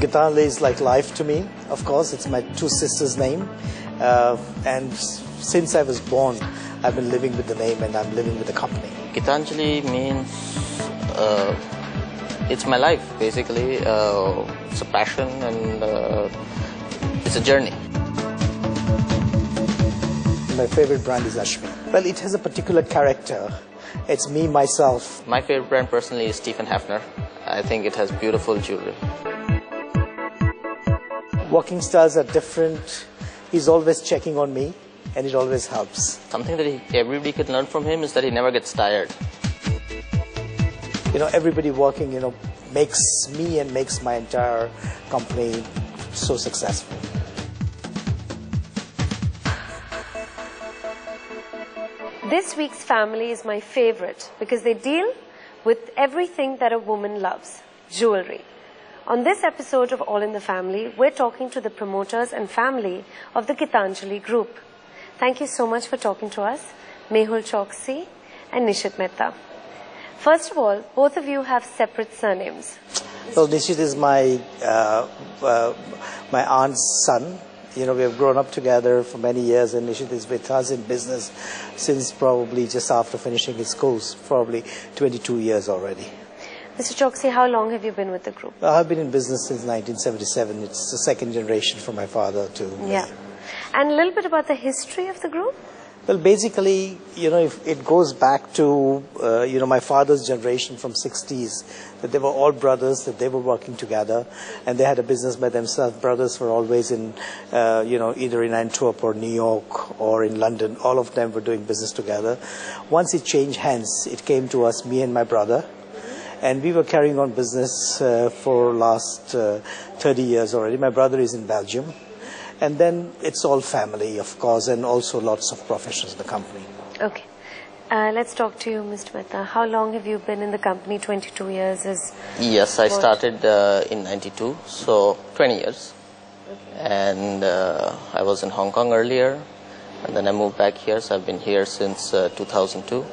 Gitanjali is like life to me. Of course, it's my two sisters' name. And since I was born, I've been living with the name and I'm living with the company. Gitanjali means it's my life, basically. It's a passion and it's a journey. My favorite brand is Ashmi. Well, it has a particular character. It's me, myself. My favorite brand personally is Stephen Hafner. I think it has beautiful jewelry. Working styles are different. He's always checking on me and it always helps. Something that everybody can learn from him is that he never gets tired. You know, everybody working, makes me and makes my entire company so successful. This week's family is my favorite because they deal with everything that a woman loves, jewelry. On this episode of All in the Family, we're talking to the promoters and family of the Gitanjali Group. Thank you so much for talking to us, MEHUL CHOKSI and Nishit Mehta. First of all, both of you have separate surnames. Well, Nishit is my aunt's son. We have grown up together for many years, and Nishit is with us in business since probably just after finishing his schools, probably 22 years already. Mr. Choksi, how long have you been with the group? I've been in business since 1977. It's the second generation from my father to me. Yeah. And a little bit about the history of the group? Well, basically, if it goes back to, my father's generation from 60s, that they were all brothers, that they were working together, and they had a business by themselves. Brothers were always in, either in Antwerp or New York or in London. All of them were doing business together. Once it changed hands, it came to us, me and my brother, and we were carrying on business for last 30 years already. My brother is in Belgium. And then it's all family, of course, and also lots of professionals in the company. Okay. Let's talk to you, Mr. Mehta. How long have you been in the company? 22 years is... Yes, I started in 92, so 20 years. Okay. And I was in Hong Kong earlier, and then I moved back here, so I've been here since 2002,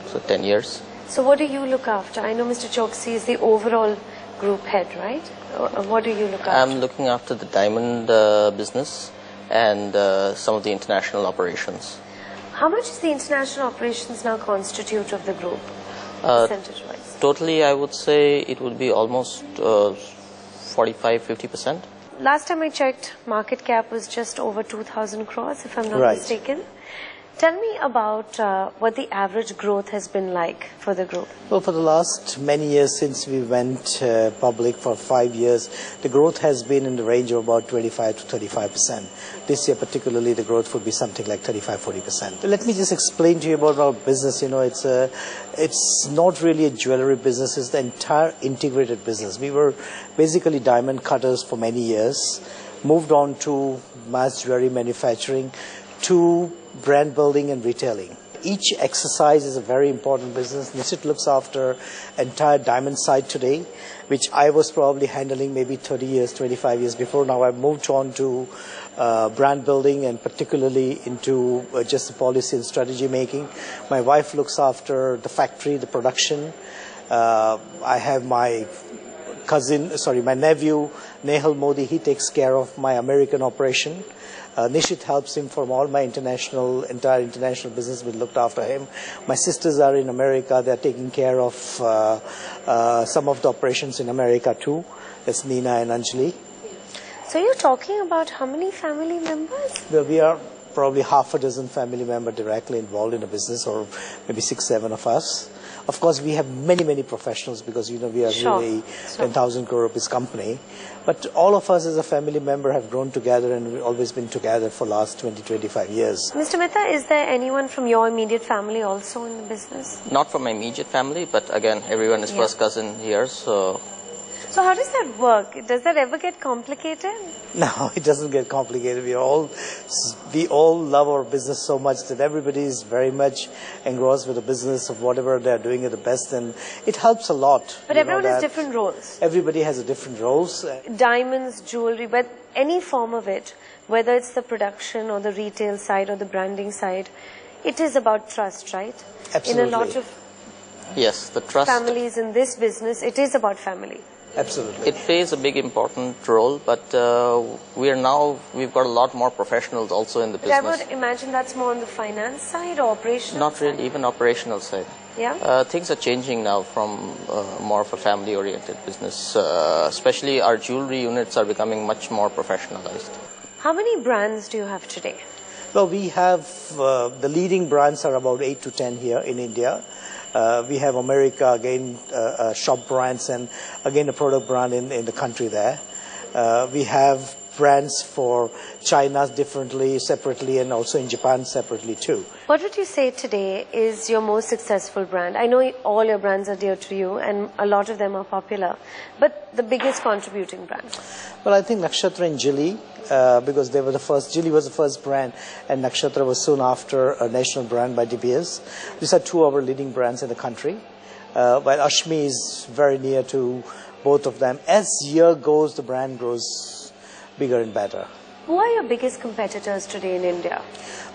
so 10 years. So what do you look after? I know Mr. Choksi is the overall group head, right? What do you look after? I'm looking after the diamond business and some of the international operations. How much is the international operations now constitute of the group, percentage-wise? Totally, I would say it would be almost 45-50%. Last time I checked, market cap was just over 2,000 crores, if I'm not Right. mistaken. Tell me about what the average growth has been like for the group. Well, for the last many years since we went public for 5 years, the growth has been in the range of about 25 to 35%. This year particularly, the growth would be something like 35-40%. Let me just explain to you about our business. It's not really a jewelry business, it's the entire integrated business. We were basically diamond cutters for many years, moved on to mass jewelry manufacturing, to brand building and retailing. Each exercise is a very important business. Nishit looks after entire diamond side today, which I was probably handling maybe 30 years, 25 years before. Now I've moved on to brand building and particularly into just the policy and strategy making. My wife looks after the factory, the production. I have my nephew, Nehal Modi, he takes care of my American operation. Nishit helps him from all my entire international business. We looked after him. My sisters are in America. They're taking care of some of the operations in America too. That's Nina and Anjali. So you're talking about how many family members? Well, we are probably half a dozen family members directly involved in the business, or maybe 6-7 of us. Of course, we have many professionals because, we are really 10,000 crore rupees company. But all of us as a family member have grown together and we've always been together for the last 20-25 years. Mr. Mehta, is there anyone from your immediate family also in the business? Not from my immediate family, but again, everyone is first cousin here, so... So how does that work? Does that ever get complicated? No, it doesn't get complicated. We all love our business so much that everybody is very much engrossed with the business of whatever they're doing at the best, and it helps a lot. But everyone has different roles. Everybody has a different roles. Diamonds, jewelry, but any form of it, whether it's the production or the retail side or the branding side, it is about trust, right? Absolutely. In a lot of yes, the trust. Families in this business, it is about family. Absolutely. It plays a big important role, but we've got a lot more professionals also in the business. But I would imagine that's more on the finance side or operational Not side? really, even operational side. Yeah? Things are changing now from more of a family-oriented business. Especially our jewelry units are becoming much more professionalized. How many brands do you have today? Well, we have the leading brands are about 8 to 10 here in India. We have America, again, shop brands, and again a product brand in the country there. We have brands for China differently, separately, and also in Japan separately too. What would you say today is your most successful brand? I know all your brands are dear to you and a lot of them are popular, but the biggest contributing brand? Well, I think Nakshatra and Jilly, because they were the first. Jilly was the first brand, and Nakshatra was soon after a national brand by De Beers. These are two of our leading brands in the country. While Ashmi is very near to both of them. As year goes, the brand grows bigger and better. Who are your biggest competitors today in India?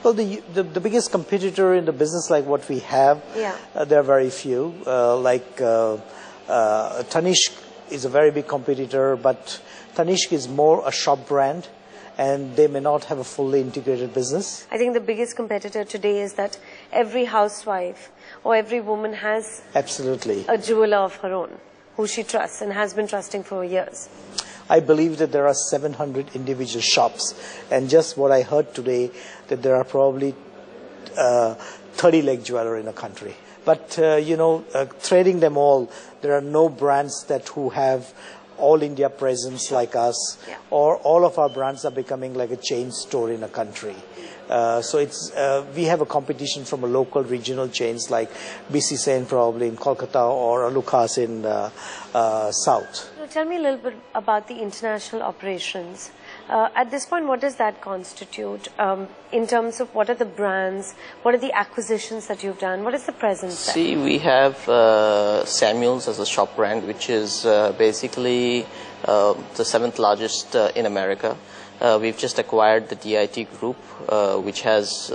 Well, the biggest competitor in the business like what we have, there are very few. Tanishq is a very big competitor, but Tanishq is more a shop brand, and they may not have a fully integrated business. I think the biggest competitor today is that every housewife or every woman has absolutely a jeweler of her own who she trusts and has been trusting for years. I believe that there are 700 individual shops, and just what I heard today, that there are probably 30 lakh jeweler in the country. But, trading them all, there are no brands who have all India presence like us, or all of our brands are becoming like a chain store in a country. We have a competition from a local regional chains like BC Sen probably in Kolkata or Lucas in South. Tell me a little bit about the international operations. At this point, what does that constitute in terms of what are the brands, what are the acquisitions that you've done, what is the presence there? See, we have Samuel's as a shop brand, which is basically the 7th largest in America. We've just acquired the DIT group, which has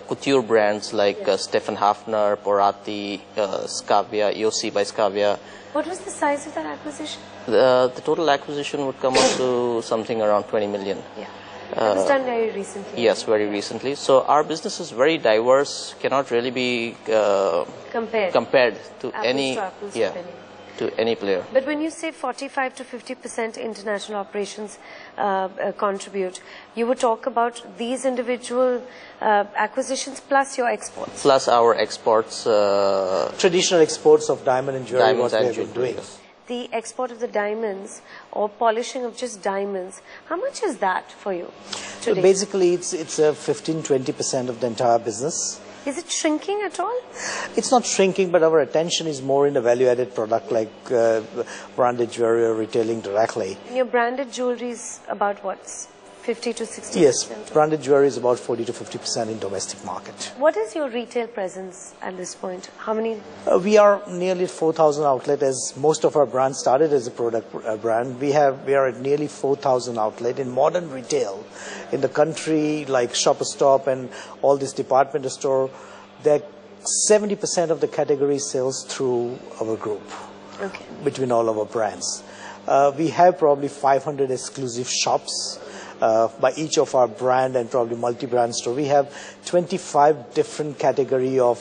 couture brands like Stefan Hafner, Porati, Scavia, EOC by Scavia. What was the size of that acquisition? The total acquisition would come up to something around 20 million. Yeah. It was done very recently. Yes, very recently. So our business is very diverse, cannot really be compared to any player. But when you say 45 to 50% international operations contribute, you would talk about these individual acquisitions plus your exports. Plus our exports. Traditional exports of diamond and jewelry, what we have been doing. Yes. The export of the diamonds or polishing of just diamonds, how much is that for you today? So basically, it's 15-20% of the entire business. Is it shrinking at all? It's not shrinking, but our attention is more in the value-added product like branded jewelry or retailing directly. And your branded jewelry is about what? 50 to 60%? Yes, branded jewelry is about 40 to 50% in domestic market. What is your retail presence at this point? How many? We are nearly 4,000 outlets, as most of our brands started as a product brand. We are at nearly 4,000 outlets in modern retail in the country, like Shoppers Stop and all this department store. That 70% of the category sells through our group, between all our brands. We have probably 500 exclusive shops by each of our brand and probably multi-brand store. We have 25 different category of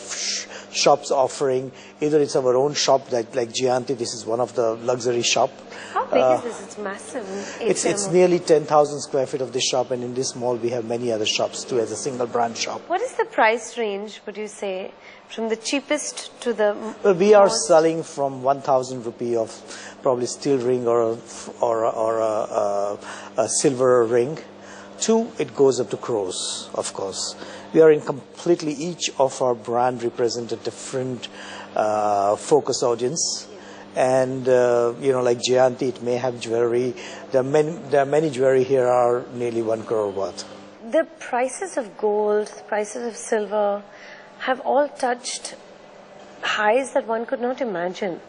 shops offering. Either it's our own shop like Gianti, this is one of the luxury shop. How big is this? It's massive. It's nearly 10,000 square feet of this shop, and in this mall we have many other shops too as a single brand shop. What is the price range, would you say, from the cheapest to the we are selling from 1,000 rupee of probably steel ring or a silver ring to it goes up to crores, of course. We are in completely, each of our brand represent a different focus audience. And, like Gianti, it may have jewelry. There are many jewelry here are nearly 1 crore worth. The prices of gold, prices of silver have all touched highs that one could not imagine.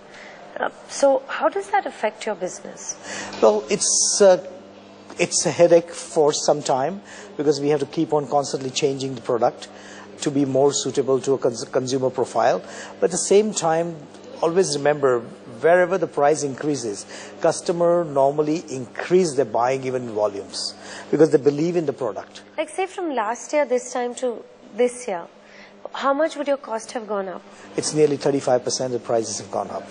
So how does that affect your business? Well, it's a headache for some time because we have to keep on constantly changing the product to be more suitable to a consumer profile. But at the same time, always remember, wherever the price increases, customer normally increase their buying even in volumes because they believe in the product. Like say from last year this time to this year, how much would your cost have gone up? It's nearly 35% the prices have gone up.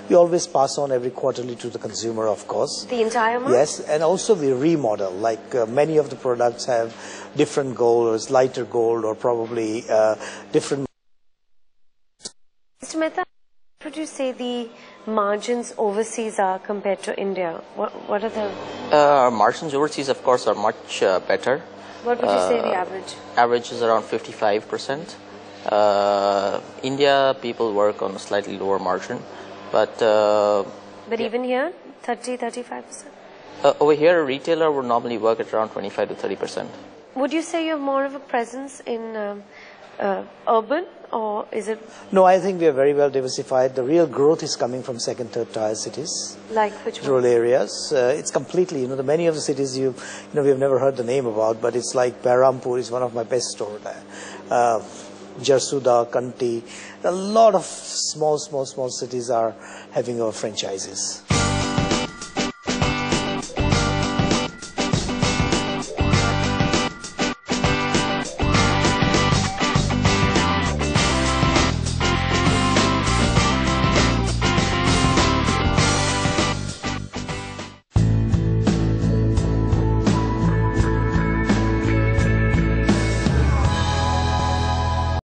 We always pass on every quarterly to the consumer, of course. The entire amount? Yes, and also we remodel, like many of the products have different gold, or it's lighter gold, or probably different. Mr. Mehta, what would you say the margins overseas are compared to India? What are the... Margins overseas, of course, are much better. What would you say the average? Average is around 55%. India, people work on a slightly lower margin. But even here, 30-35%? Over here, a retailer would normally work at around 25 to 30%. Would you say you have more of a presence in urban, or is it... No, I think we are very well diversified. The real growth is coming from second, third tier cities. Like which one? Rural areas. It's completely, many of the cities we have never heard the name about, but it's like Berhampur is one of my best stores there. Jarsuda, Kanti, a lot of small cities are having our franchises.